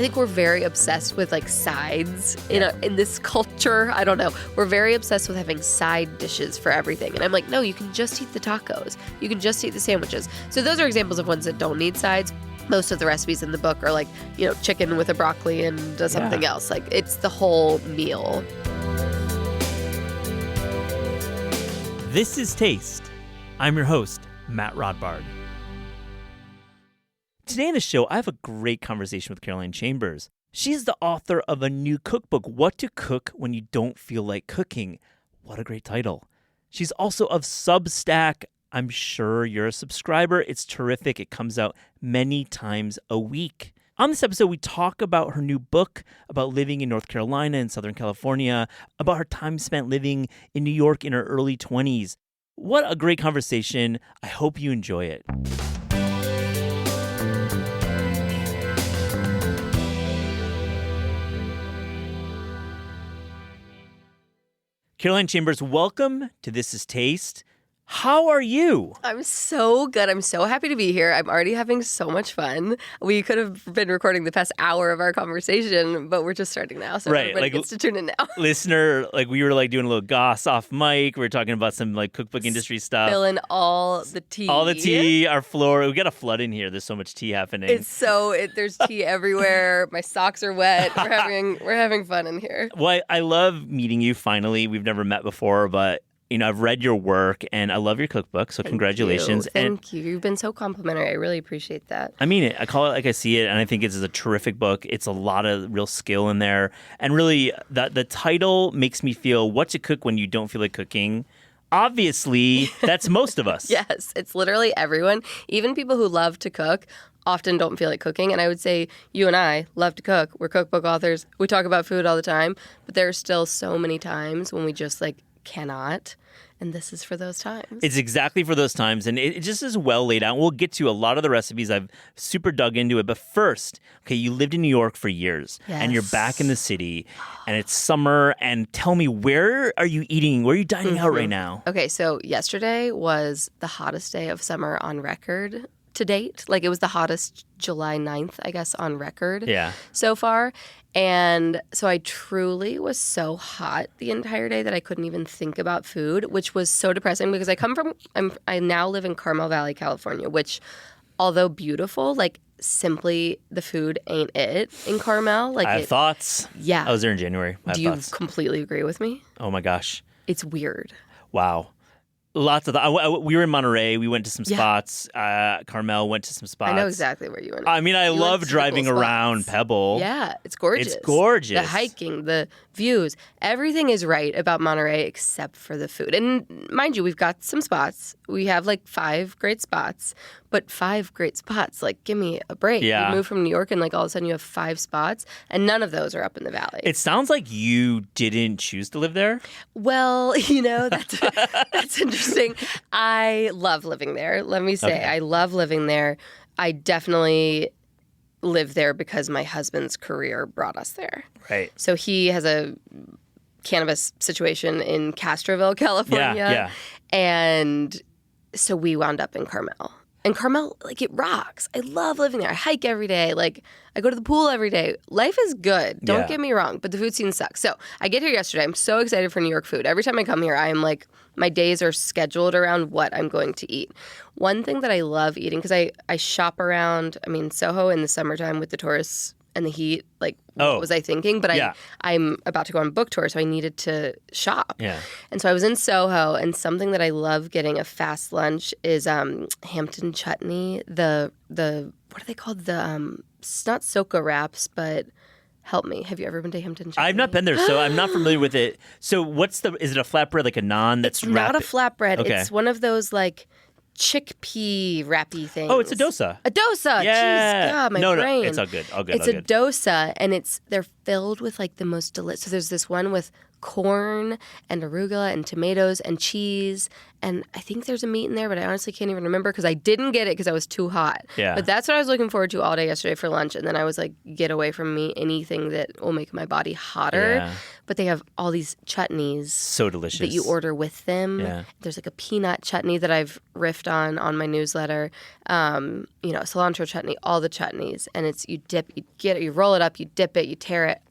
think we're very obsessed with like sides in this culture. I don't know. We're very obsessed with having side dishes for everything. And I'm like, no, you can just eat the tacos. You can just eat the sandwiches. So those are examples of ones that don't need sides. Most of the recipes in the book are like, chicken with a broccoli and something else. Like it's the whole meal. This is Taste. I'm your host, Matt Rodbard. Today on the show, I have a great conversation with Caroline Chambers. She's the author of a new cookbook, What to Cook When You Don't Feel Like Cooking. What a great title. She's also of Substack. I'm sure you're a subscriber. It's terrific. It comes out many times a week. On this episode, we talk about her new book, about living in North Carolina and Southern California, about her time spent living in New York in her early 20s. What a great conversation. I hope you enjoy it. Caroline Chambers, welcome to This is Taste. How are you? I'm so good. I'm so happy to be here. I'm already having so much fun. We could have been recording the past hour of our conversation, but we're just starting now, so everybody gets to tune in now. Listener, we were doing a little goss off mic. We were talking about some cookbook industry stuff. Spilling all the tea. All the tea, our floor. We got a flood in here. There's so much tea happening. There's tea everywhere. My socks are wet. We're having fun in here. Well, I love meeting you finally. We've never met before, but I've read your work, and I love your cookbook, so congratulations. Thank you. You've been so complimentary. I really appreciate that. I mean it. I call it like I see it, and I think it's a terrific book. It's a lot of real skill in there. And really, the title makes me feel what to cook when you don't feel like cooking. Obviously, that's most of us. Yes, it's literally everyone. Even people who love to cook often don't feel like cooking. And I would say you and I love to cook. We're cookbook authors. We talk about food all the time. But there are still so many times when we just cannot. And this is for those times. It's exactly for those times. And it just is well laid out. We'll get to a lot of the recipes. I've super dug into it. But first, you lived in New York for years. Yes. And you're back in the city. And it's summer. And tell me, where are you eating? Where are you dining out right now? Okay, so yesterday was the hottest day of summer on record to date. It was the hottest July 9th, I guess, on record so far. And so I truly was so hot the entire day that I couldn't even think about food, which was so depressing because I now live in Carmel Valley, California, which, although beautiful, simply the food ain't it in Carmel. I have thoughts. Yeah. I was there in January. Do you completely agree with me? Oh my gosh. It's weird. Wow. Lots of we were in Monterey. We went to some spots. Carmel went to some spots. I know exactly where you went. I mean, I love driving around Pebble. Yeah, it's gorgeous. It's gorgeous. The hiking, the views, everything is right about Monterey except for the food. And mind you, we've got some spots. We have 5 great spots, but 5 great spots. Give me a break. Yeah. You move from New York and all of a sudden you have 5 spots and none of those are up in the valley. It sounds like you didn't choose to live there. Well, that's interesting. I love living there. Let me say, I love living there. I definitely live there because my husband's career brought us there. Right. So he has a cannabis situation in Castroville, California. Yeah. And so we wound up in Carmel. And Carmel, it rocks. I love living there. I hike every day. I go to the pool every day. Life is good. Don't get me wrong, but the food scene sucks. So I get here yesterday. I'm so excited for New York food. Every time I come here, I am my days are scheduled around what I'm going to eat. One thing that I love eating, because I shop around, Soho in the summertime with the tourists and the heat, what was I thinking? But I'm about to go on book tour, so I needed to shop. Yeah. And so I was in Soho, and something that I love getting a fast lunch is Hampton chutney. The what are they called? It's not Soka wraps, but help me. Have you ever been to Hampton chutney? I've not been there, so I'm not familiar with it. So is it a flatbread, a naan that's wrapped? It's not a flatbread. Okay. It's one of those chickpea wrappy things. Oh, it's a dosa. A dosa. Yeah. Jeez, God, my no, brain. it's all good. All good. It's a dosa, and they're filled with the most delicious. So there's this one with corn and arugula and tomatoes and cheese. And I think there's a meat in there, but I honestly can't even remember because I didn't get it because I was too hot. Yeah. But that's what I was looking forward to all day yesterday for lunch. And then I was like, get away from me, anything that will make my body hotter. Yeah. But they have all these chutneys So delicious. that you order with them. Yeah. There's like a peanut chutney that I've riffed on my newsletter. Cilantro chutney, all the chutneys. And it's you roll it up, you dip it, you tear it.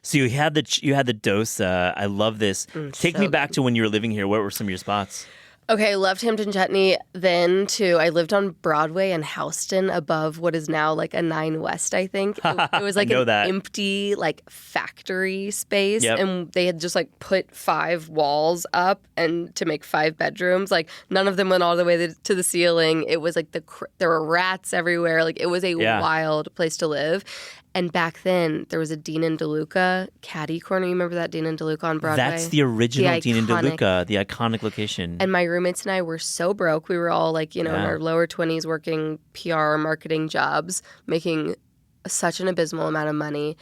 So you had the dosa. I love this. Take so me back to when you were living here. What were some of your spots? Okay, loved Hampton Chutney. Then, too, I lived on Broadway in Houston above what is now like a 9 West, I think. It was like an empty like factory space. Yep. And they had just like put 5 walls up and to make 5 bedrooms. Like none of them went all the way to the ceiling. It was like there were rats everywhere. Like it was a wild place to live. And back then, there was a Dean and DeLuca caddy corner. You remember that Dean and DeLuca on Broadway? That's the original Dean and DeLuca, the iconic location. And my roommates and I were so broke. We were all like, in our lower 20s working PR marketing jobs, making such an abysmal amount of money.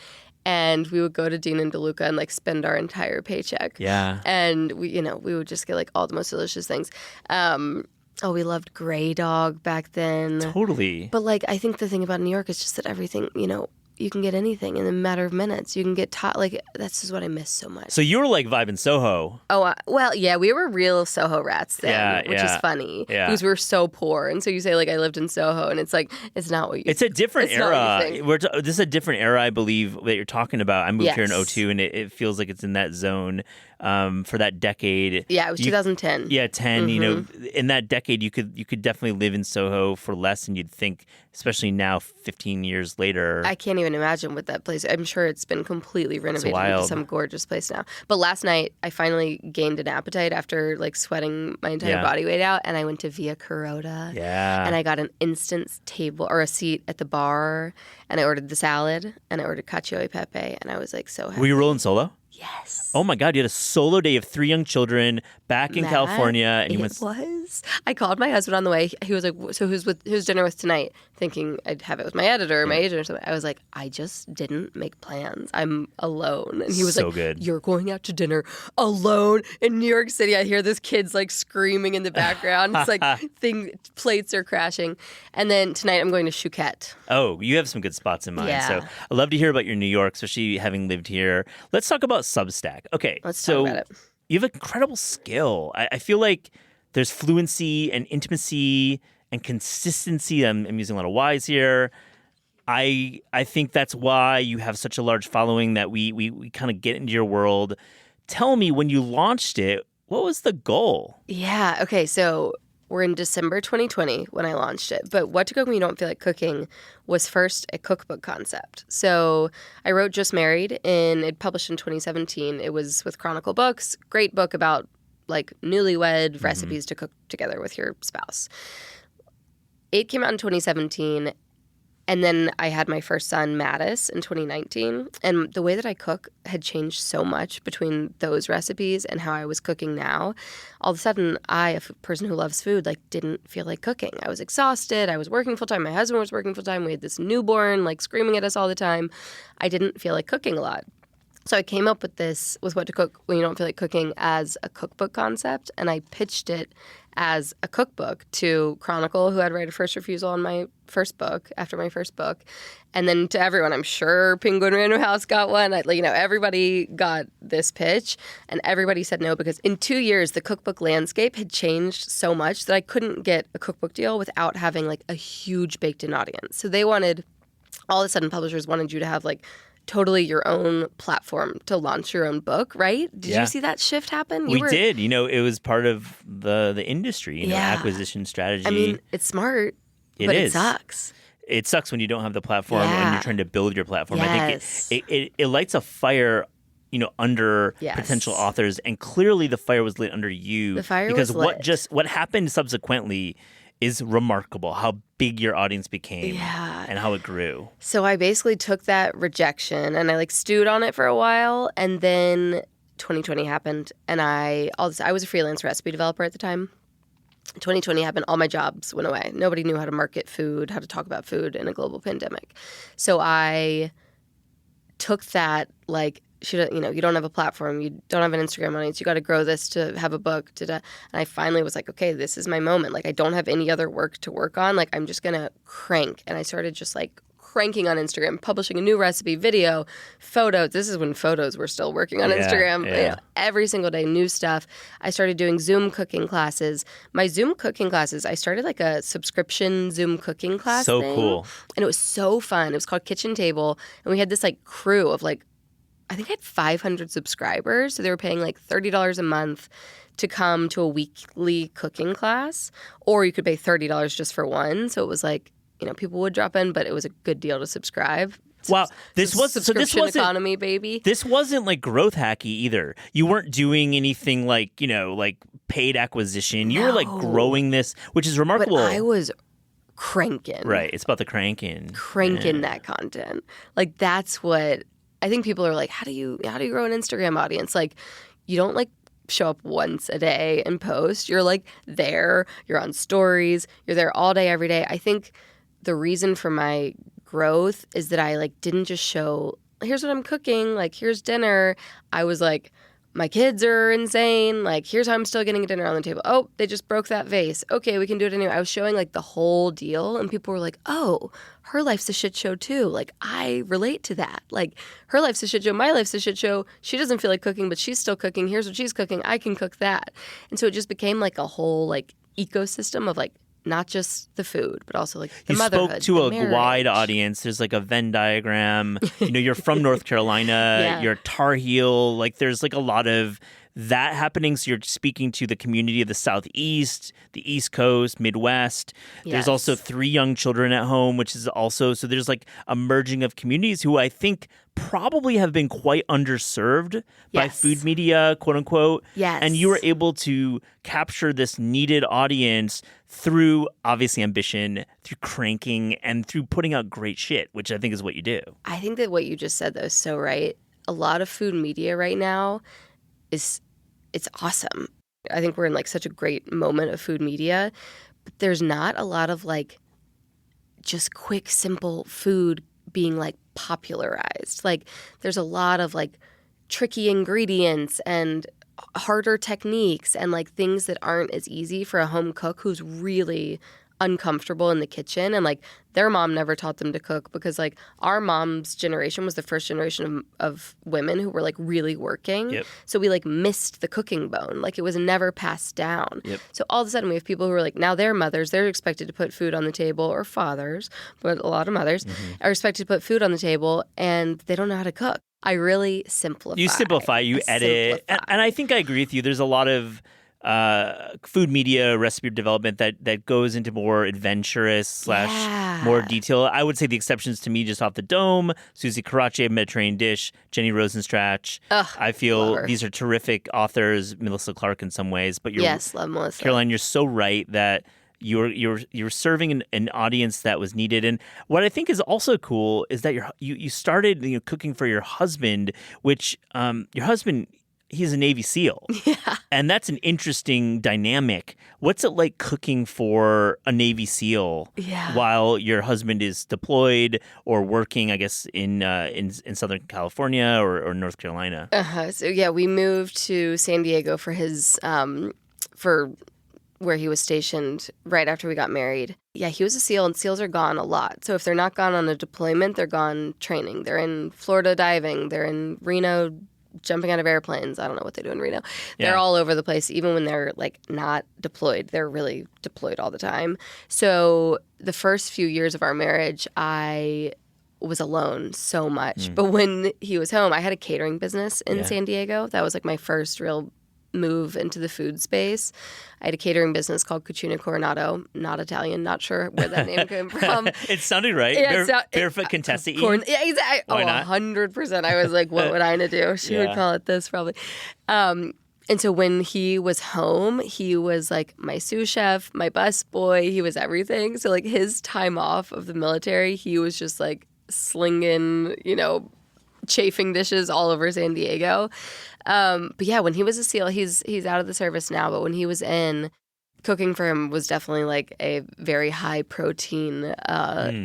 And we would go to Dean and DeLuca and like spend our entire paycheck. Yeah. And we would just get like all the most delicious things. We loved Grey Dog back then. Totally. But like, I think the thing about New York is just that everything, you can get anything in a matter of minutes. You can get that's just what I miss so much. So you were like vibing Soho. Oh, well, yeah, we were real Soho rats then, which is funny because we were so poor. And so you say like I lived in Soho, and it's like it's not what you. It's a different era. This is a different era, I believe, that you're talking about. I moved here in 2002, and it feels like it's in that zone for that decade. Yeah, it was 2010. Yeah, 10. Mm-hmm. In that decade, you could definitely live in Soho for less than you'd think, especially now, 15 years later. I can't even imagine what that place. I'm sure it's been completely renovated into some gorgeous place now. But last night, I finally gained an appetite after like sweating my entire body weight out, and I went to Via Carota. Yeah. And I got an instant table or a seat at the bar, and I ordered the salad, and I ordered cacio e pepe, and I was like so happy. Were you rolling solo? Yes. Oh my God, you had a solo day of 3 young children back in California. And you was. I called my husband on the way. He was like, so who's dinner with tonight? Thinking I'd have it with my editor or my agent or something. I was like, I just didn't make plans. I'm alone. And he was so like, good. You're going out to dinner alone in New York City. I hear this kid's like screaming in the background. It's like plates are crashing. And then tonight I'm going to Chouquette. Oh, you have some good spots in mind. Yeah. So I'd love to hear about your New York, especially having lived here. Let's talk about Substack. Okay. Let's talk about it. You have incredible skill. I feel like there's fluency and intimacy and consistency. I'm using a lot of Y's here. I think that's why you have such a large following that we kind of get into your world. Tell me, when you launched it, what was the goal? Yeah. Okay. So we're in December 2020 when I launched it. But What to Cook When You Don't Feel Like Cooking was first a cookbook concept. So I wrote Just Married, and it published in 2017. It was with Chronicle Books. Great book about like newlywed recipes to cook together with your spouse. It came out in 2017. And then I had my first son, Mattis, in 2019. And the way that I cook had changed so much between those recipes and how I was cooking now. All of a sudden, I, a person who loves food, like didn't feel like cooking. I was exhausted. I was working full time. My husband was working full time. We had this newborn, like screaming at us all the time. I didn't feel like cooking a lot. So I came up with What to Cook When You Don't Feel Like Cooking as a cookbook concept. And I pitched it as a cookbook to Chronicle, who had right of first refusal on my first book, after my first book. And then to everyone, I'm sure Penguin Random House got one. Everybody got this pitch, and everybody said no because in 2 years, the cookbook landscape had changed so much that I couldn't get a cookbook deal without having like a huge baked-in audience. So all of a sudden, publishers wanted you to have like totally your own platform to launch your own book, right? Did you see that shift happen? We did. It was part of the industry, acquisition strategy. I mean, it's smart, but it sucks. It sucks when you don't have the platform and you're trying to build your platform. Yes. I think it lights a fire, under potential authors, and clearly the fire was lit under you. The fire was lit. Because what happened subsequently is remarkable, how big your audience became and how it grew. So I basically took that rejection and I stewed on it for a while, and then 2020 happened, and I was a freelance recipe developer at the time. 2020 happened, all my jobs went away. Nobody knew how to market food, how to talk about food in a global pandemic. So I took that you don't have a platform, you don't have an Instagram audience, you got to grow this to have a book. And I finally was like, okay, this is my moment. Like, I don't have any other work to work on. Like, I'm just going to crank. And I started just like cranking on Instagram, publishing a new recipe, video, photos. This is when photos were still working on Instagram. Every single day, new stuff. I started doing Zoom cooking classes. My Zoom cooking classes, I started like a subscription Zoom cooking class So thing. cool. And it was so fun. It was called Kitchen Table. And we had this like crew of like, I think I had 500 subscribers. So they were paying like $30 a month to come to a weekly cooking class. Or you could pay $30 just for one. So it was like, people would drop in, but it was a good deal to subscribe. Wow, this wasn't economy, baby. This wasn't like growth hacky either. You weren't doing anything like like paid acquisition. You were like growing this, which is remarkable. But I was cranking. Right, it's about the cranking That content. Like, that's what I think people are like. How do you grow an Instagram audience? Like, you don't like show up once a day and post. You're like there. You're on stories. You're there all day, every day. I think the reason for my growth is that I like didn't just show, here's what I'm cooking, like here's dinner. I was like, my kids are insane, like here's how I'm still getting dinner on the table. Oh, they just broke that vase. Okay, we can do it anyway. I was showing like the whole deal, and people were like, oh, her life's a shit show too. Like, I relate to that. Like, her life's a shit show, my life's a shit show. She doesn't feel like cooking, but she's still cooking. Here's what she's cooking. I can cook that. And so it just became like a whole like ecosystem of like not just the food, but also like the motherhood. You spoke to a marriage. wide audience. There's like a Venn diagram. You're from North Carolina. You're Tar Heel. Like, there's like a lot of that happening. So you're speaking to the community of the Southeast, the East Coast, Midwest. Yes. There's also 3 young children at home, which is also, so there's like a merging of communities who I think probably have been quite underserved by food media, quote unquote. Yes. And you were able to capture this needed audience through obviously ambition, through cranking, and through putting out great shit, which I think is what you do. I think that what you just said, though, is so right. A lot of food media right now it's awesome. I think we're in like such a great moment of food media, but there's not a lot of like just quick, simple food being like popularized. Like, there's a lot of like tricky ingredients and harder techniques and like things that aren't as easy for a home cook who's really uncomfortable in the kitchen, and like their mom never taught them to cook, because like our mom's generation was the first generation of women who were like really working. Yep. So we like missed the cooking bone. Like, it was never passed down. Yep. So all of a sudden we have people who are like, now they're mothers, they're expected to put food on the table, or fathers, but a lot of mothers are expected to put food on the table, and they don't know how to cook. I really simplify. You simplify, you edit. And I think I agree with you. There's a lot of food media recipe development that goes into more adventurous / more detail. I would say the exceptions to me, just off the dome, Susie Karache, Mediterranean Dish, Jenny Rosenstrach. I feel these are terrific authors, Melissa Clark in some ways. But love Melissa. Caroline, you're so right that you're serving an audience that was needed. And what I think is also cool is that you started cooking for your husband, which your husband, he's a Navy SEAL. Yeah. And that's an interesting dynamic. What's it like cooking for a Navy SEAL while your husband is deployed or working, I guess, in Southern California or North Carolina? So yeah, we moved to San Diego for his for where he was stationed right after we got married. Yeah, he was a SEAL, and SEALs are gone a lot. So if they're not gone on a deployment, they're gone training. They're in Florida diving. They're in Reno jumping out of airplanes. I don't know what they do in Reno. They're all over the place, even when they're like not deployed. They're really deployed all the time. So the first few years of our marriage, I was alone so much. But when he was home, I had a catering business in San Diego. That was like my first real move into the food space. I had a catering business called Cucina Coronado, not Italian, not sure where that name came from. It sounded right. Yeah, Barefoot Contessa Yeah, exactly. Why not? 100%. I was like, what would Ina do? She would call it this probably. And so when he was home, he was like my sous chef, my bus boy. He was everything. So like his time off of the military, he was just like slinging, chafing dishes all over San Diego. But yeah, when he was a SEAL, he's out of the service now, but when he was in, cooking for him was definitely like a very high protein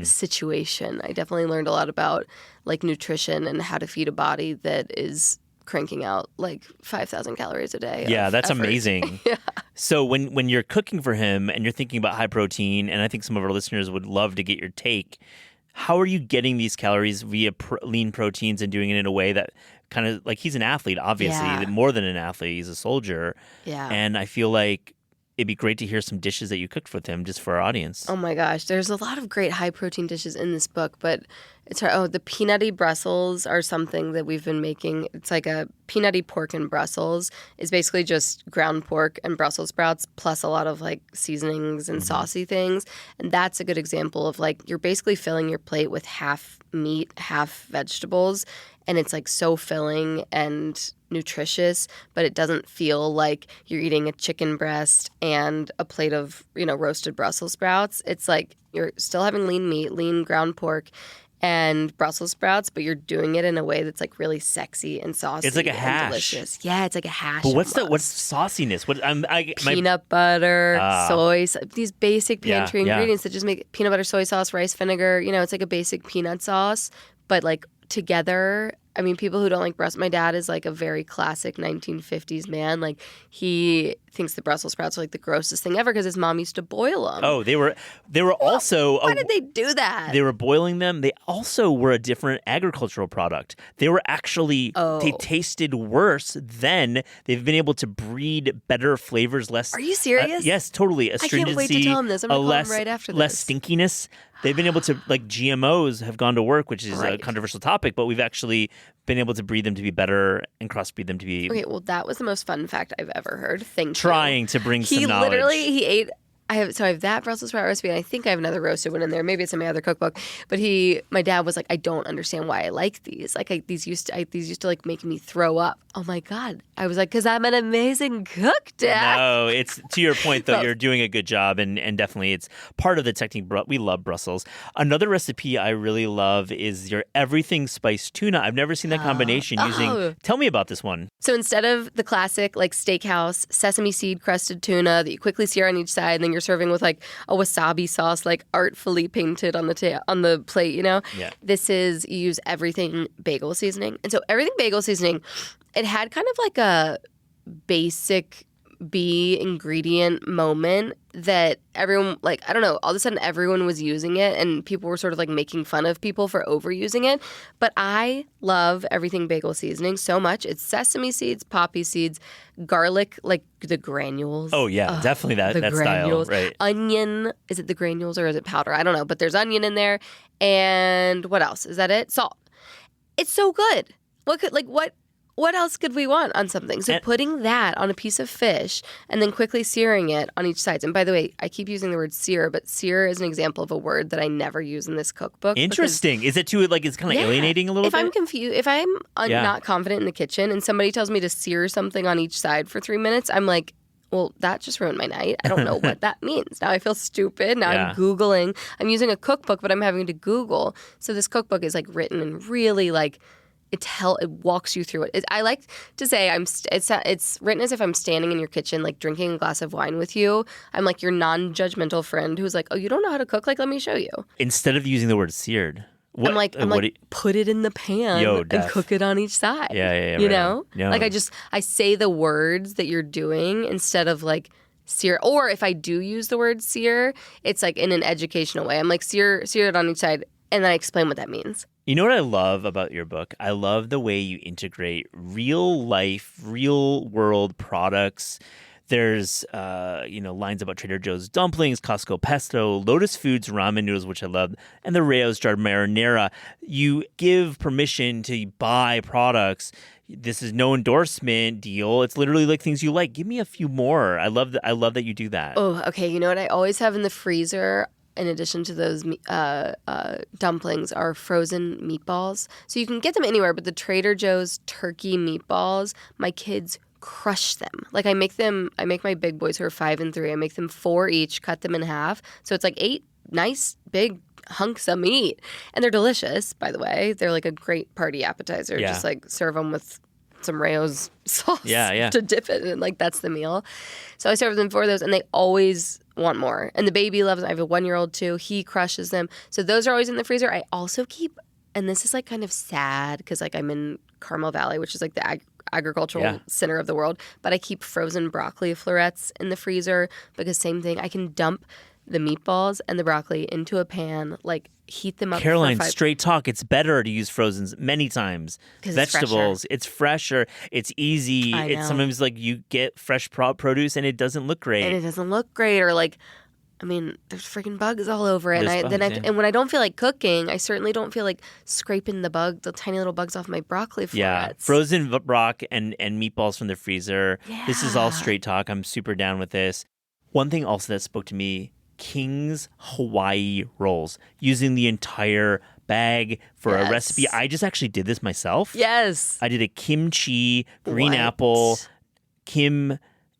situation. I definitely learned a lot about like nutrition and how to feed a body that is cranking out like 5,000 calories a day. Yeah, that's effort. amazing. Yeah. So when you're cooking for him and you're thinking about high protein, and I think some of our listeners would love to get your take, how are you getting these calories via lean proteins and doing it in a way that kind of like he's an athlete, obviously, more than an athlete, he's a soldier. Yeah. And I feel like it'd be great to hear some dishes that you cooked with him just for our audience. Oh my gosh, there's a lot of great high protein dishes in this book, but the peanutty Brussels are something that we've been making. It's like a peanutty pork and Brussels. It's basically just ground pork and Brussels sprouts plus a lot of like seasonings and saucy things. And that's a good example of like you're basically filling your plate with half meat, half vegetables, and it's like so filling and nutritious, but it doesn't feel like you're eating a chicken breast and a plate of, roasted Brussels sprouts. It's like you're still having lean meat, lean ground pork, and Brussels sprouts, but you're doing it in a way that's like really sexy and saucy. It's like a hash. And delicious. Yeah, it's like a hash. But what's sauciness? Peanut butter, soy, these basic pantry ingredients that just make peanut butter, soy sauce, rice vinegar. It's like a basic peanut sauce, but like together. I mean, people who don't like Brussels, my dad is like a very classic 1950s man. Like he thinks the Brussels sprouts are like the grossest thing ever because his mom used to boil them. Oh, they were also. Why did they do that? They were boiling them. They also were a different agricultural product. They were actually, they tasted worse then. They've been able to breed better flavors, less. Are you serious? Yes, totally. I can't wait to tell him this. I'm going to call him right after this. Less stinkiness. They've been able to, like GMOs have gone to work, which is a controversial topic, but we've actually been able to breed them to be better and crossbreed them to be... Okay, well, that was the most fun fact I've ever heard. Thank you. Trying to bring some knowledge. He ate... I have that Brussels sprout recipe, and I think I have another roasted one in there. Maybe it's in my other cookbook. But my dad was like, I don't understand why I like these. Like these used to like make me throw up. Oh my God! I was like, because I'm an amazing cook, Dad. No, it's to your point though. You're doing a good job, and definitely it's part of the technique. We love Brussels. Another recipe I really love is your everything spiced tuna. I've never seen that combination using. Tell me about this one. So instead of the classic like steakhouse sesame seed crusted tuna that you quickly sear on each side, and then you're serving with like a wasabi sauce like artfully painted on the plate, Yeah. This is you use everything bagel seasoning. And so everything bagel seasoning, it had kind of like a basic B ingredient moment that everyone, like, I don't know, all of a sudden everyone was using it and people were sort of like making fun of people for overusing it. But I love everything bagel seasoning so much. It's sesame seeds, poppy seeds, garlic, like the granules. Oh, yeah, definitely that granules. Style. Right. Onion. Is it the granules or is it powder? I don't know. But there's onion in there. And what else? Is that it? Salt. It's so good. What else could we want on something? So putting that on a piece of fish and then quickly searing it on each side. And by the way, I keep using the word sear, but sear is an example of a word that I never use in this cookbook. Interesting. Is it too, like, it's kind of alienating a little bit? If I'm confused, if I'm not confident in the kitchen and somebody tells me to sear something on each side for 3 minutes, I'm like, well, that just ruined my night. I don't know what that means. Now I feel stupid. Now I'm Googling. I'm using a cookbook, but I'm having to Google. So this cookbook is like written in really like, it walks you through it. I like to say it's written as if I'm standing in your kitchen, like drinking a glass of wine with you. I'm like your non-judgmental friend who's like, oh, you don't know how to cook? Like, let me show you. Instead of using the word seared. I'm like, put it in the pan and cook it on each side. Yeah. You know? Yeah. Like I say the words that you're doing instead of like sear. Or if I do use the word sear, it's like in an educational way. I'm like, sear it on each side. And then I explain what that means. You know what I love about your book? I love the way you integrate real life, real world products. There's, lines about Trader Joe's dumplings, Costco pesto, Lotus Foods ramen noodles, which I love, and the Rao's jarred marinara. You give permission to buy products. This is no endorsement deal. It's literally like things you like. Give me a few more. I love that you do that. Oh, okay. You know what I always have in the freezer? In addition to those dumplings, are frozen meatballs. So you can get them anywhere, but the Trader Joe's turkey meatballs, my kids crush them. Like I make my big boys who are 5 and 3, I make them 4 each, cut them in half. So it's like 8 nice big hunks of meat. And they're delicious, by the way. They're like a great party appetizer. Yeah. Just like serve them with some Rayo's sauce Yeah. to dip it in. Like, that's the meal. So I serve them 4 of those, and they always want more. And the baby loves them. I have a 1-year-old too. He crushes them. So those are always in the freezer. I also keep, and this is like kind of sad because like I'm in Carmel Valley, which is like the agricultural center of the world, but I keep frozen broccoli florets in the freezer because same thing. I can dump the meatballs and the broccoli into a pan, like heat them up. Caroline, for straight talk. It's better to use frozens many times. Vegetables, it's fresher. It's easy. I know. It's sometimes like you get fresh produce and it doesn't look great. And it doesn't look great, or like, I mean, there's freaking bugs all over it. There's bugs, And when I don't feel like cooking, I certainly don't feel like scraping the tiny little bugs off my broccoli florets. Yeah, frozen brock and meatballs from the freezer. Yeah. This is all straight talk. I'm super down with this. One thing also that spoke to me, King's Hawaii rolls, using the entire bag for a recipe. I just actually did this myself. Yes. I did a kimchi, green apple, Kim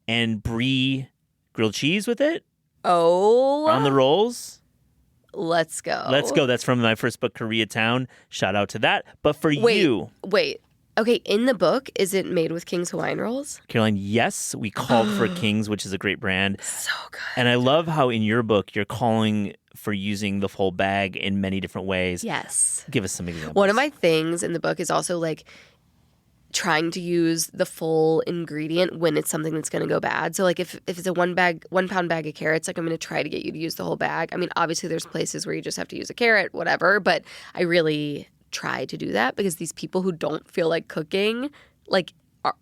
and brie grilled cheese with it. Oh. On the rolls. Let's go. Let's go. That's from my first book, Koreatown. Shout out to that. But for you. Wait. Okay, in the book, is it made with King's Hawaiian rolls? Caroline, yes, we called for King's, which is a great brand. So good. And I love how in your book you're calling for using the full bag in many different ways. Yes. Give us some examples. One of my things in the book is also like trying to use the full ingredient when it's something that's going to go bad. So like if it's a 1 pound bag of carrots, like I'm going to try to get you to use the whole bag. I mean, obviously there's places where you just have to use a carrot, whatever, but I really try to do that because these people who don't feel like cooking, like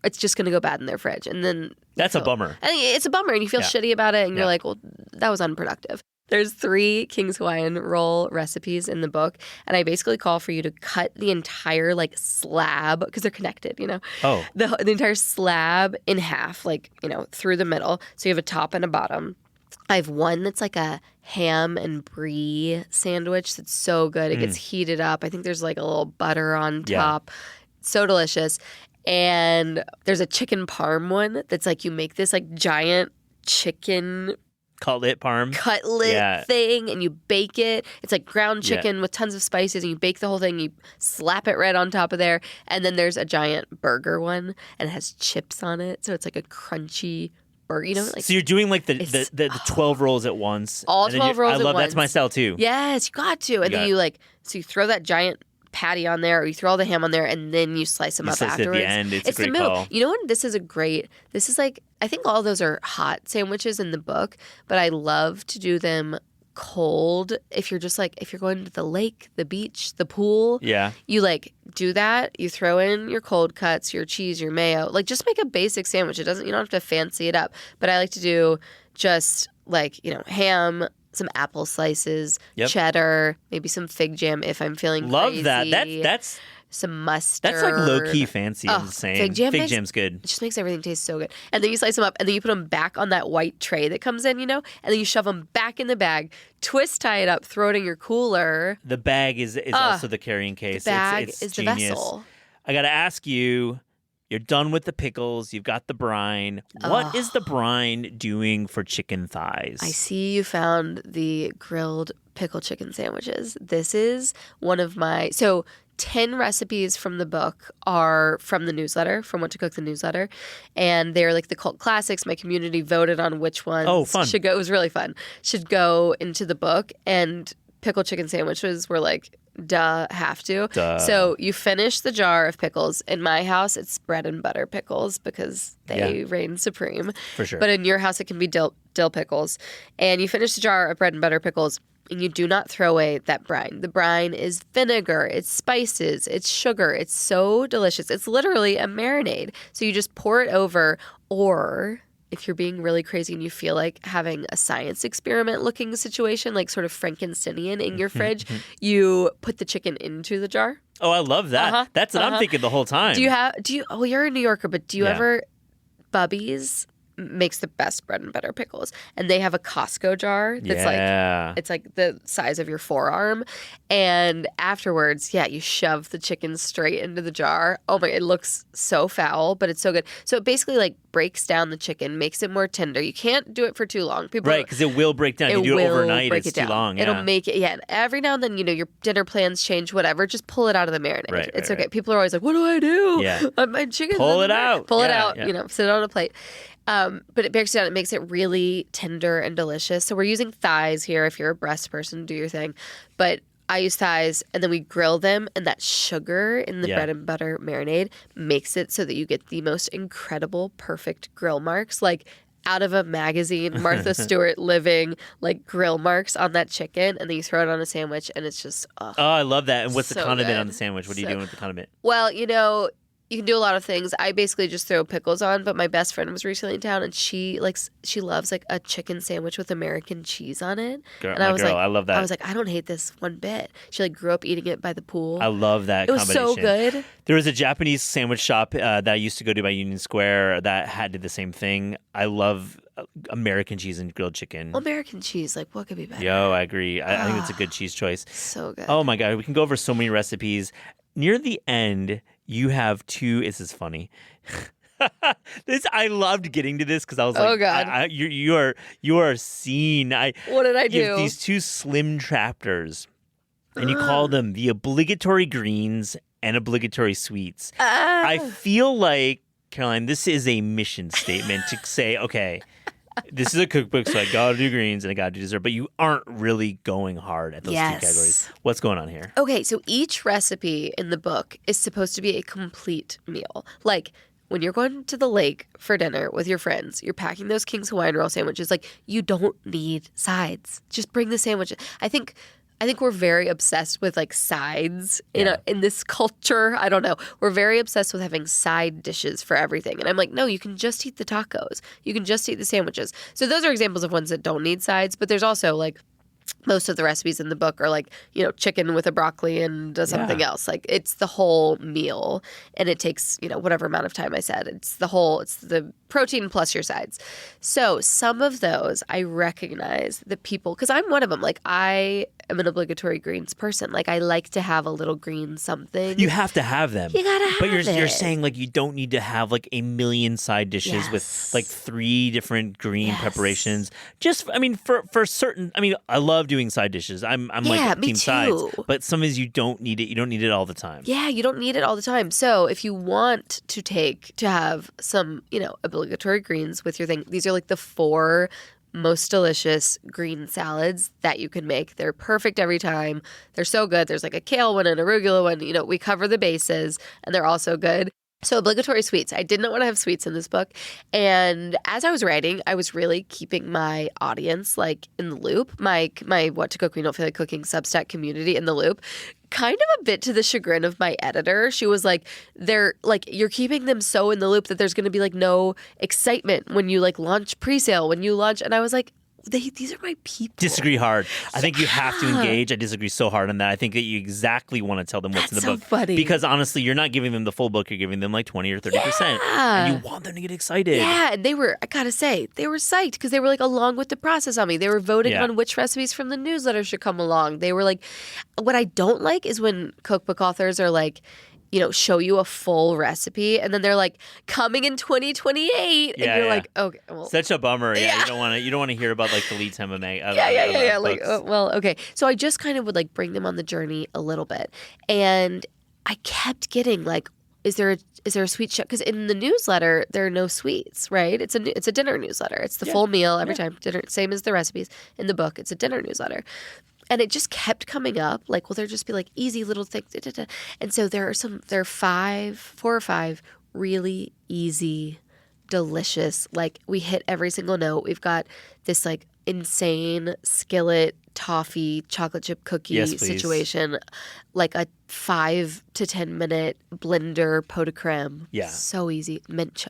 it's just going to go bad in their fridge. And then that's a bummer. I think it's a bummer and you feel shitty about it and you're like, well, that was unproductive. There's 3 King's Hawaiian roll recipes in the book, and I basically call for you to cut the entire like slab because they're connected, you know. Oh. The entire slab in half, like, you know, through the middle. So you have a top and a bottom. I have one that's like a ham and brie sandwich that's so good. It gets heated up. I think there's like a little butter on top. So delicious. And there's a chicken parm one that's like you make this like giant chicken cutlet thing and you bake it. It's like ground chicken with tons of spices and you bake the whole thing. You slap it right on top of there. And then there's a giant burger one and it has chips on it. So it's like a crunchy burger. You know, like, so you're doing like the 12 rolls at once. All 12 rolls at once. That's my style too. Yes, you got to. And then you throw that giant patty on there, or you throw all the ham on there, and then you slice them up afterwards. At the end. It's a great the middle. call. You know what? This is like, I think all those are hot sandwiches in the book, but I love to do them cold. If you're going to the lake, the beach, the pool, you like do that. You throw in your cold cuts, your cheese, your mayo. Like just make a basic sandwich. You don't have to fancy it up. But I like to do just like, you know, ham, some apple slices, cheddar, maybe some fig jam if I'm feeling Love crazy. that. That's some mustard. That's like low-key fancy. I'm saying. Fig jam's good. It just makes everything taste so good. And then you slice them up, and then you put them back on that white tray that comes in, you know? And then you shove them back in the bag, twist tie it up, throw it in your cooler. The bag is also the carrying case. The bag it's is the genius. vessel. I got to ask you, you're done with the pickles. You've got the brine. What is the brine doing for chicken thighs? I see you found the grilled pickle chicken sandwiches. This is one of my... 10 recipes from the book are from the newsletter, from What to Cook the newsletter. And they're like the cult classics. My community voted on which ones should go. It was really fun. Should go into the book. And pickle chicken sandwiches were like, have to. So you finish the jar of pickles. In my house, it's bread and butter pickles because they reign supreme. For sure. But in your house, it can be dill pickles. And you finish the jar of bread and butter pickles. And you do not throw away that brine. The brine is vinegar, it's spices, it's sugar. It's so delicious. It's literally a marinade. So you just pour it over, or if you're being really crazy and you feel like having a science experiment looking situation, like sort of Frankensteinian in your fridge, you put the chicken into the jar. Oh, I love that. That's what I'm thinking the whole time. Well, you're a New Yorker, but do you ever, Bubby's makes the best bread and butter pickles. And they have a Costco jar that's like, it's like the size of your forearm. And afterwards, you shove the chicken straight into the jar. Oh my, it looks so foul, but it's so good. So it basically like breaks down the chicken, makes it more tender. You can't do it for too long. Right, because it will break down. If you do it overnight, it's too long. Yeah. It'll make it, and every now and then, your dinner plans change, whatever. Just pull it out of the marinade. Right, it's okay. Right. People are always like, what do I do? Yeah. My chicken's Pull it out. Pull it out, sit it on a plate. But it breaks it down. It makes it really tender and delicious. So we're using thighs here. If you're a breast person, do your thing. But I use thighs, and then we grill them, and that sugar in the bread and butter marinade makes it so that you get the most incredible, perfect grill marks. Like out of a magazine, Martha Stewart living, like grill marks on that chicken, and then you throw it on a sandwich, and it's just, oh, I love that. And what's the condiment good. On the sandwich? What are you doing with the condiment? Well, you can do a lot of things. I basically just throw pickles on, but my best friend was recently in town, and she loves like a chicken sandwich with American cheese on it. I love that. I was like, I don't hate this one bit. She like grew up eating it by the pool. I love that. It was combination. so good. There was a Japanese sandwich shop that I used to go to by Union Square that did the same thing. I love American cheese and grilled chicken. American cheese, like what could be better? Yo, I agree. I think it's a good cheese choice. So good. Oh my God, we can go over so many recipes. Near the end, you have two. This is funny. I loved getting to this because I was like, oh God, you are seen. What did I do? You have these two slim chapters, and you call them the obligatory greens and obligatory sweets. I feel like, Caroline, this is a mission statement to say, okay, this is a cookbook, so I gotta do greens and I gotta do dessert, but you aren't really going hard at those two categories. What's going on here? Okay, so each recipe in the book is supposed to be a complete meal. Like when you're going to the lake for dinner with your friends, you're packing those King's Hawaiian roll sandwiches. Like you don't need sides. Just bring the sandwiches. I think we're very obsessed with like sides in this culture. I don't know. We're very obsessed with having side dishes for everything. And I'm like, no, you can just eat the tacos. You can just eat the sandwiches. So those are examples of ones that don't need sides. But there's also like most of the recipes in the book are like, chicken with a broccoli and something else. Like it's the whole meal, and it takes, whatever amount of time I said. It's the protein plus your sides. So some of those I recognize the people, because I'm one of them. Like I am an obligatory greens person. Like I like to have a little green something. You have to have them. You gotta have But it. you're saying like you don't need to have like a million side dishes with like 3 different green preparations. Just for certain. I love doing side dishes. I'm like team sides. But some is you don't need it. You don't need it all the time. Yeah, you don't need it all the time. So if you want to have some, obligatory greens with your thing, these are like the 4 most delicious green salads that you can make. They're perfect every time. They're so good. There's like a kale one and arugula one. We cover the bases, and they're all so good. So obligatory sweets. I did not want to have sweets in this book. And as I was writing, I was really keeping my audience like in the loop, my What to Cook When You Don't Feel Like Cooking Substack community in the loop. Kind of a bit to the chagrin of my editor. She was like, you're keeping them so in the loop that there's going to be like no excitement when you like launch pre-sale, when you launch. And I was like, these are my people. Disagree hard. I think you have to engage. I disagree so hard on that. I think that you exactly want to tell them what's in the book. Funny. Because honestly, you're not giving them the full book. You're giving them like 20 or 30%. And you want them to get excited. Yeah, and I gotta say, they were psyched because they were like along with the process on me. They were voting on which recipes from the newsletter should come along. They were like, what I don't like is when cookbook authors are like, show you a full recipe, and then they're like coming in 2028, and you're like, okay, well, such a bummer. Yeah, you don't want to hear about like the lead time of Meg. Yeah. Like, well, okay. So I just kind of would like bring them on the journey a little bit, and I kept getting like, is there a sweet chef? Because in the newsletter there are no sweets, right? It's a dinner newsletter. It's the full meal every time. Dinner, same as the recipes in the book. It's a dinner newsletter. And it just kept coming up. Like, will there just be like easy little things? And so there are 4 or 5 really easy, delicious. Like we hit every single note. We've got this like insane skillet toffee chocolate chip cookie situation, like a 5 to 10 minute blender pot de creme. Yeah, so easy. Mint.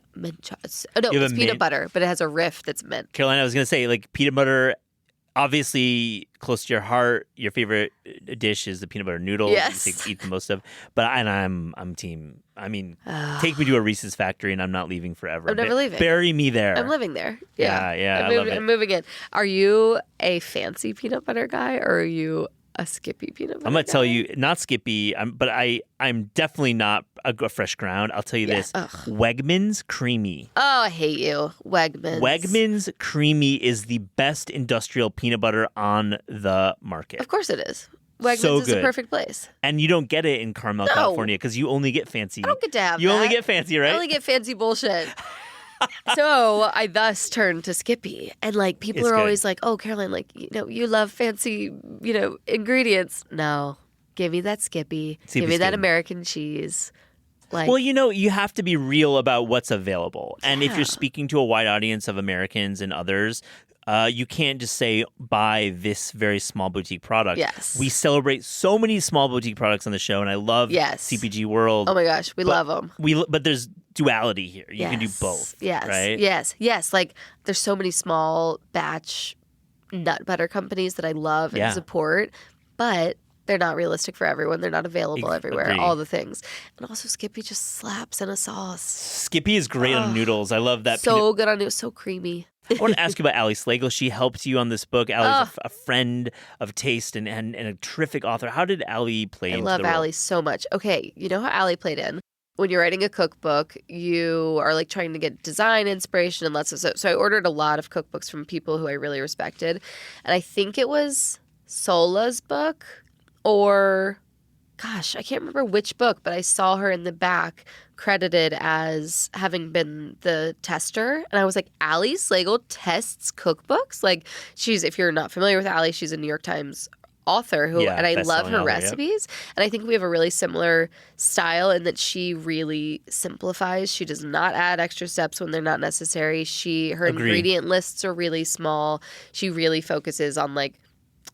It's peanut butter, but it has a riff that's mint. Carolina, I was gonna say like peanut butter obviously, close to your heart, your favorite dish is the peanut butter noodle. Yes. You eat the most of. But I'm team. I mean, take me to a Reese's factory and I'm not leaving forever. I'm never leaving. Bury me there. I'm living there. Yeah, I love it. I'm moving in. Are you a fancy peanut butter guy or are you a Skippy peanut butter I'm going to guy? tell you, not Skippy, but I'm definitely not a fresh ground. I'll tell you this. Ugh. Wegmans Creamy. Oh, I hate you. Wegmans. Wegmans Creamy is the best industrial peanut butter on the market. Of course it is. Wegmans So is a good. perfect place. And you don't get it in Carmel, No. California, because you only get fancy. I don't get to have You that. only get fancy, right? I only get fancy bullshit. So I thus turned to Skippy. And like people It's are good. always like, oh, Caroline, like, you love fancy, ingredients. No. Give me that Skippy. Skippy's Give me that good. American cheese. Like, Well, you have to be real about what's available. And if Yeah. you're speaking to a wide audience of Americans and others, you can't just say, buy this very small boutique product. Yes. We celebrate so many small boutique products on the show, and I love Yes. CPG World. oh my gosh, we love them. But there's duality here. You can do both. Yes. Right? Yes. Like there's so many small batch nut butter companies that I love and Yeah. support, but they're not realistic for everyone. They're not available everywhere. Agree. All the things. And also Skippy just slaps in a sauce. Skippy is great on noodles. I love that. So good on it. So creamy. I want to ask you about Ali Slagle. She helped you on this book. Ali's a friend of taste and a terrific author. How did Ali play I into love the role? Ali so much. Okay, you know how Ali played in? When you're writing a cookbook, you are like trying to get design inspiration and lots of stuff. So I ordered a lot of cookbooks from people who I really respected. And I think it was Sola's book or, gosh, I can't remember which book, but I saw her in the back credited as having been the tester. And I was like, Ali Slagle tests cookbooks? Like, if you're not familiar with Ali, she's a New York Times author and I love best-selling her author, yep. recipes. And I think we have a really similar style in that she really simplifies. She does not add extra steps when they're not necessary. Her Agree. ingredient lists are really small. She really focuses on like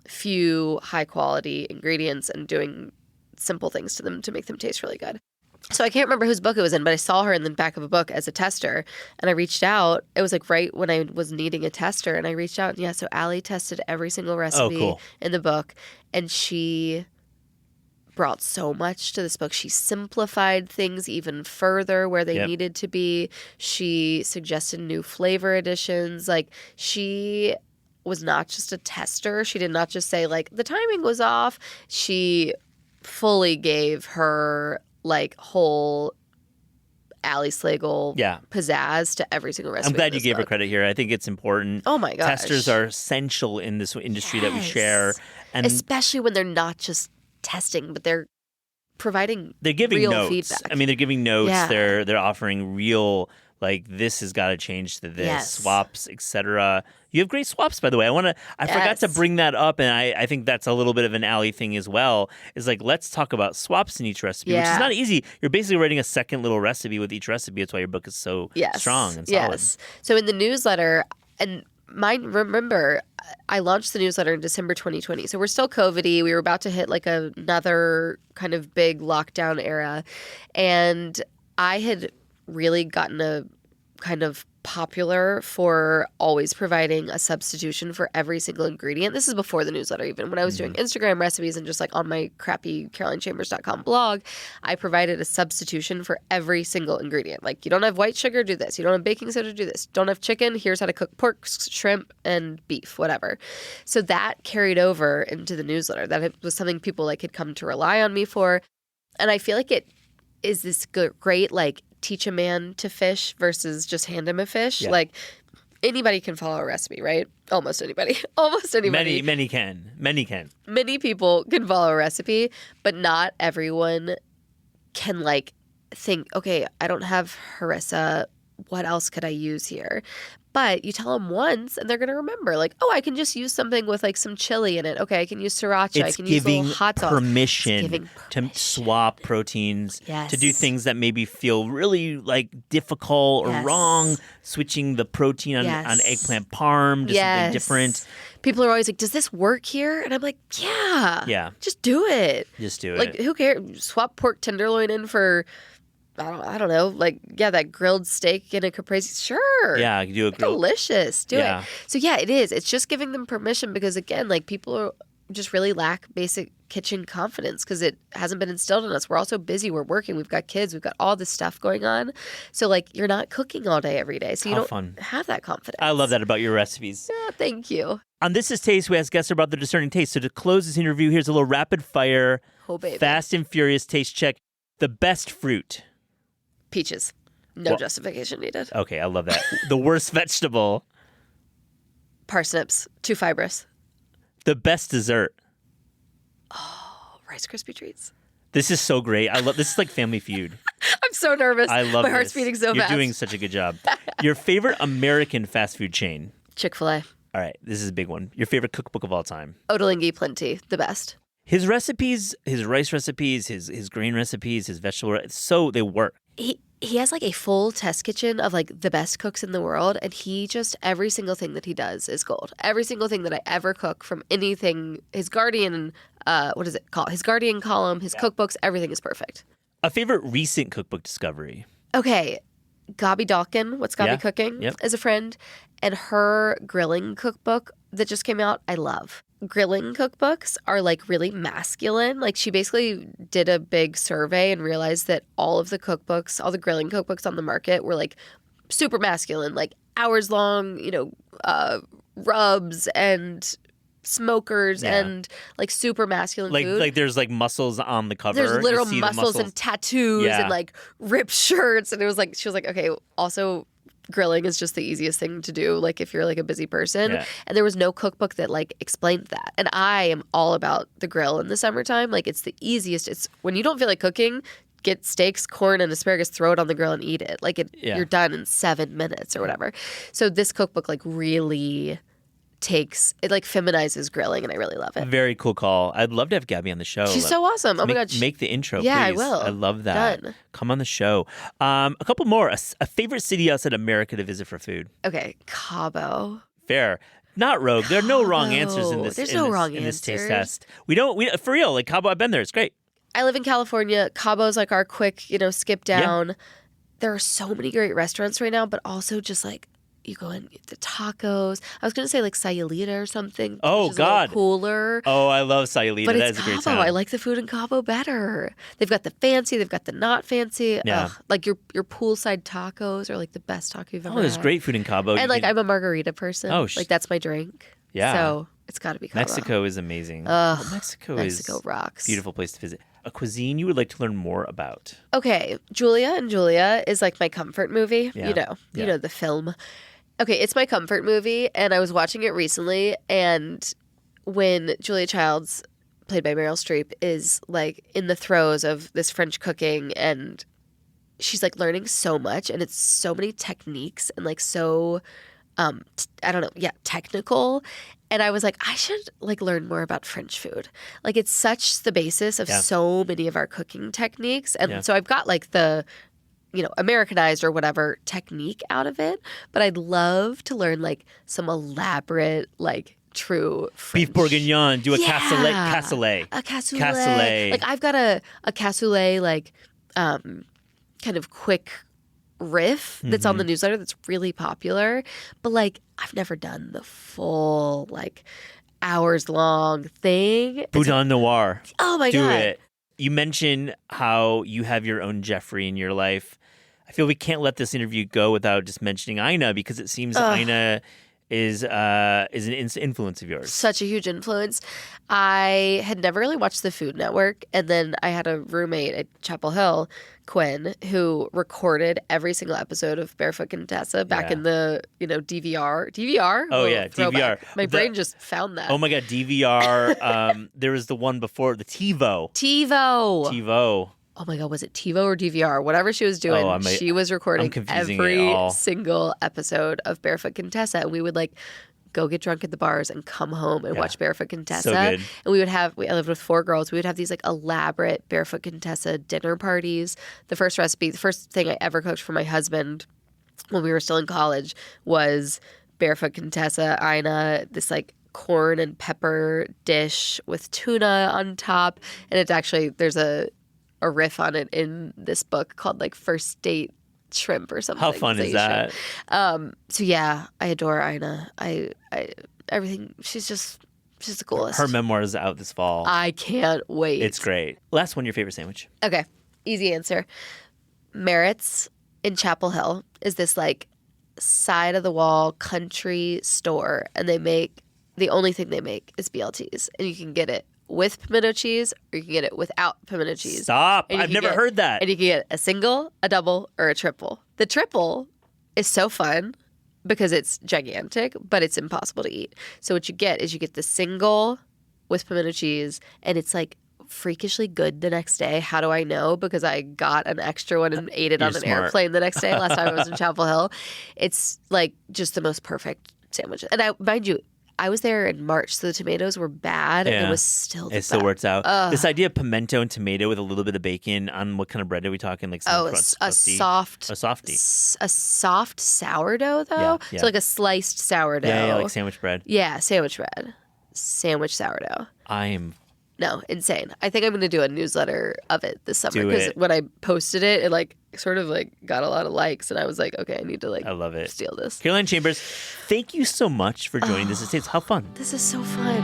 few high quality ingredients and doing simple things to them to make them taste really good. So I can't remember whose book it was in, but I saw her in the back of a book as a tester, and I reached out. It was like right when I was needing a tester, and I reached out. And yeah, so Ali tested every single recipe cool. in the book, and she brought so much to this book. She simplified things even further where they Yep. needed to be. She suggested new flavor additions. Like she was not just a tester. She did not just say like the timing was off. She fully gave her like whole Ali Slagle Yeah. pizzazz to every single recipe. I'm glad in you this gave her book. credit here. I think it's important. Oh my gosh. Testers are essential in this industry that we Yes. share. And Especially when they're not just testing, but they're providing they're giving real notes. feedback. I mean, they're giving notes. Yeah. They're offering real, like, this has got to change to this, Yes. swaps, etc. You have great swaps, by the way. I forgot to Yes. bring that up, and I think that's a little bit of an Ali thing as well. Is like, let's talk about swaps in each recipe, which is Yeah. not easy. You're basically writing a second little recipe with each recipe. That's why your book is so strong and solid. Yes. So in the newsletter, and remember, I launched the newsletter in December 2020. So we're still COVID-y. We were about to hit like another kind of big lockdown era. And I had really gotten a kind of popular for always providing a substitution for every single ingredient. This is before the newsletter even. When I was doing Instagram recipes and just like on my crappy CarolineChambers.com blog, I provided a substitution for every single ingredient. Like you don't have white sugar, do this. You don't have baking soda, do this. Don't have chicken, here's how to cook pork, shrimp, and beef, whatever. So that carried over into the newsletter. That was something people like had come to rely on me for. And I feel like it is this great like teach a man to fish versus just hand him a fish. Yeah. Like anybody can follow a recipe, right? Almost anybody. Almost anybody. Many can. Many people can follow a recipe, but not everyone can like think, okay, I don't have harissa. What else could I use here? But you tell them once and they're going to remember like, oh, I can just use something with like some chili in it. Okay, I can use sriracha. I It's can use a giving little hot sauce. permission It's giving to permission. swap proteins, Yes. to do things that maybe feel really like difficult or Yes. wrong, switching the protein on Yes. eggplant parm to something different. People are always like, does this work here? And I'm like, yeah. Yeah. Just do it. Just do it. Like, who cares? Swap pork tenderloin in for I don't know, like, yeah, that grilled steak in a caprese. Sure. Yeah, you do a grill. Delicious. Do Yeah. it. So yeah, it is. It's just giving them permission because again, like people just really lack basic kitchen confidence because it hasn't been instilled in us. We're also busy. We're working. We've got kids. We've got all this stuff going on. So like you're not cooking all day every day. So you don't have that confidence. I love that about your recipes. Yeah, thank you. On This Is Taste, we ask guests about their discerning taste. So to close this interview, here's a little rapid fire, Oh, baby. fast and furious taste check. The best fruit. Peaches. No justification needed. Okay, I love that. The worst vegetable. Parsnips. Too fibrous. The best dessert. Oh, Rice Krispie treats. This is so great. I love this. Is like Family Feud. I'm so nervous. I love My heart's this. beating so You're fast. doing such a good job. Your favorite American fast food chain. Chick-fil-A. All right, this is a big one. Your favorite cookbook of all time. Ottolenghi Plenty. The best. His recipes, his rice recipes, his grain recipes, his vegetable, so they work. He has like a full test kitchen of like the best cooks in the world, and he just every single thing that he does is gold. Every single thing that I ever cook from anything, his Guardian, what is it called? His Guardian column, his cookbooks, everything is perfect. A favorite recent cookbook discovery. Okay, Gabi Dalkin, What's Gabi Yeah. Cooking, Yep. is a friend, and her grilling cookbook that just came out, I love. Grilling cookbooks are like really masculine. Like she basically did a big survey and realized that all of the cookbooks, all the grilling cookbooks on the market were like super masculine, like hours long, rubs and smokers and like super masculine food. Like there's like muscles on the cover. There's literal You see the muscles and tattoos Yeah. and like ripped shirts. And it was like, she was like, okay, also grilling is just the easiest thing to do. Like if you're like a busy person. Yeah. And there was no cookbook that like explained that. And I am all about the grill in the summertime. Like it's the easiest. It's when you don't feel like cooking, get steaks, corn, and asparagus, throw it on the grill and eat it. Like you're done in 7 minutes or whatever. So this cookbook like really it like feminizes grilling, and I really love it. Very cool call. I'd love to have Gabby on the show. She's so awesome. Oh my God. Make the intro, Yeah, I please. will. I love that. Done. Come on the show. A couple more. A favorite city outside America to visit for food. Okay, Cabo. Fair. Not rogue. There are no wrong answers in this. There's in no this, wrong in this taste answers. test. We for real. Like Cabo, I've been there. It's great. I live in California. Cabo's like our quick, skip down. There are so many great restaurants right now, but also just like you go in the tacos. I was gonna say like Sayulita or something. Oh, which is a little God. cooler. Oh, I love Sayulita. But That it's is a great Cabo. town. I like the food in Cabo better. They've got the fancy. They've got the not fancy. Yeah. Ugh, like your poolside tacos are like the best taco you've ever Oh, there's had. great food in Cabo. And like I'm a margarita person. Oh, like that's my drink. Yeah. So it's got to be Cabo. Mexico is amazing. Ugh, Mexico rocks. a beautiful place to visit. A cuisine you would like to learn more about. Okay, Julia and Julia is like my comfort movie. Yeah. You know the film. Okay, it's my comfort movie, and I was watching it recently, and when Julia Childs, played by Meryl Streep, is like in the throes of this French cooking, and she's like learning so much, and it's so many techniques and like so technical. And I was like, I should like learn more about French food. Like it's such the basis of so many of our cooking techniques. And so I've got like the, Americanized or whatever technique out of it. But I'd love to learn like some elaborate, like true French. Beef bourguignon. Do a Yeah. cassoulet. A cassoulet. Cassoulet. Like I've got a cassoulet like kind of quick riff that's on the newsletter that's really popular, but like I've never done the full like hours long thing. Boudin Noir. Oh my Do God. it. You mentioned how you have your own Jeffrey in your life. I feel we can't let this interview go without just mentioning Ina, because it seems Ina is an influence of yours. Such a huge influence. I had never really watched the Food Network, and then I had a roommate at Chapel Hill, Quinn, who recorded every single episode of Barefoot Contessa back in the DVR. DVR? Oh, yeah, throwback. DVR. My brain just found that. Oh my God, DVR. There was the one before, the TiVo. TiVo. Oh my God, was it TiVo or DVR? Whatever she was doing, she was recording confusing it every all. single episode of Barefoot Contessa. And we would like go get drunk at the bars and come home and watch Barefoot Contessa. So good. And we would I lived with 4 girls. We would have these like elaborate Barefoot Contessa dinner parties. The first thing I ever cooked for my husband when we were still in college was Barefoot Contessa, Ina, this like corn and pepper dish with tuna on top. And it's actually, there's a a riff on it in this book called like First Date Shrimp or something. How fun is that? So yeah, I adore Ina. I everything. She's the coolest. Her memoir is out this fall. I can't wait. It's great. Last one, your favorite sandwich? Okay, easy answer. Merritt's in Chapel Hill is this like side of the wall country store, and the only thing they make is BLTs, and you can get it with pimento cheese or you can get it without pimento cheese. Stop! I've never heard that. And you can get a single, a double, or a triple. The triple is so fun because it's gigantic, but it's impossible to eat. So what you get is you get the single with pimento cheese, and it's like freakishly good the next day. How do I know? Because I got an extra one and ate it on an airplane the next day. Last time I was in Chapel Hill. It's like just the most perfect sandwich. And mind you, I was there in March, so the tomatoes were bad, and it was still the It still works out. Ugh. This idea of pimento and tomato with a little bit of bacon on what kind of bread are we talking? Like a soft sourdough though. Yeah. So like a sliced sourdough. Yeah, like sandwich bread. Yeah, sandwich bread. Sandwich sourdough. No, insane. I think I'm going to do a newsletter of it this summer because when I posted it, it like sort of like got a lot of likes, and I was like, okay, I need to like I love it. steal this. Caroline Chambers, thank you so much for joining This Is Taste. How fun. This is so fun.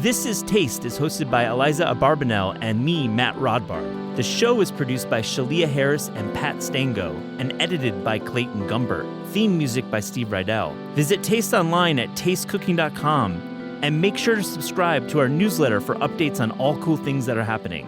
This is Taste is hosted by Eliza Abarbanel and me, Matt Rodbard. The show is produced by Shalia Harris and Pat Stango and edited by Clayton Gumbert. Theme music by Steve Rydell. Visit Taste online at tastecooking.com and make sure to subscribe to our newsletter for updates on all cool things that are happening.